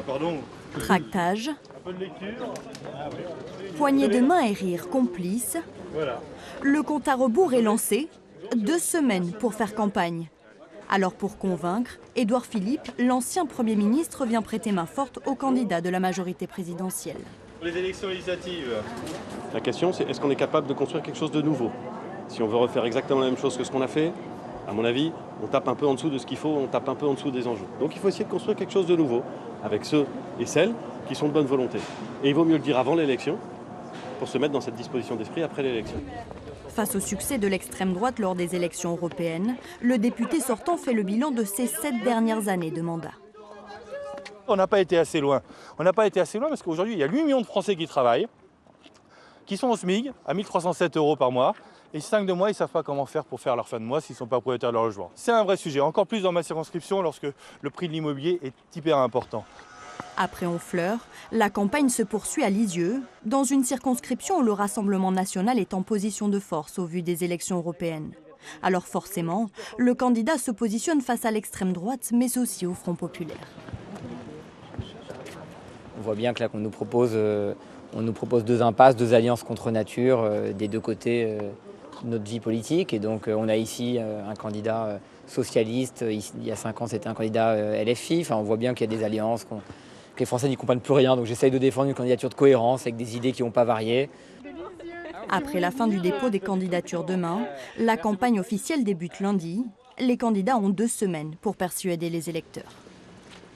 Pardon. Tractage, Un peu de lecture. poignée de main et rire complices. Voilà. Le compte à rebours est lancé. 2 semaines pour faire campagne. Alors pour convaincre, Édouard Philippe, l'ancien Premier ministre, vient prêter main forte au candidat de la majorité présidentielle. Les élections législatives. La question, c'est est-ce qu'on est capable de construire quelque chose de nouveau? Si on veut refaire exactement la même chose que ce qu'on a fait, à mon avis, on tape un peu en dessous de ce qu'il faut, on tape un peu en dessous des enjeux. Donc il faut essayer de construire quelque chose de nouveau, avec ceux et celles qui sont de bonne volonté. Et il vaut mieux le dire avant l'élection, pour se mettre dans cette disposition d'esprit après l'élection. Face au succès de l'extrême droite lors des élections européennes, le député sortant fait le bilan de ses 7 dernières années de mandat. On n'a pas été assez loin. On n'a pas été assez loin parce qu'aujourd'hui, il y a 8 millions de Français qui travaillent, qui sont au SMIC, à 1307 € par mois. Et 5 de mois, ils ne savent pas comment faire pour faire leur fin de mois s'ils ne sont pas propriétaires de leur logement. C'est un vrai sujet, encore plus dans ma circonscription lorsque le prix de l'immobilier est hyper important. Après Honfleur, la campagne se poursuit à Lisieux, dans une circonscription où le Rassemblement national est en position de force au vu des élections européennes. Alors forcément, le candidat se positionne face à l'extrême droite, mais aussi au Front populaire. On voit bien que là qu'on nous propose 2 impasses, 2 alliances contre nature des 2 côtés de notre vie politique. Et donc on a ici un candidat socialiste, il y a 5 ans c'était un candidat LFI. Enfin, on voit bien qu'il y a des alliances, que les Français n'y comprennent plus rien. Donc j'essaye de défendre une candidature de cohérence avec des idées qui n'ont pas varié. Après la fin du dépôt des candidatures demain, la campagne officielle débute lundi. Les candidats ont 2 semaines pour persuader les électeurs.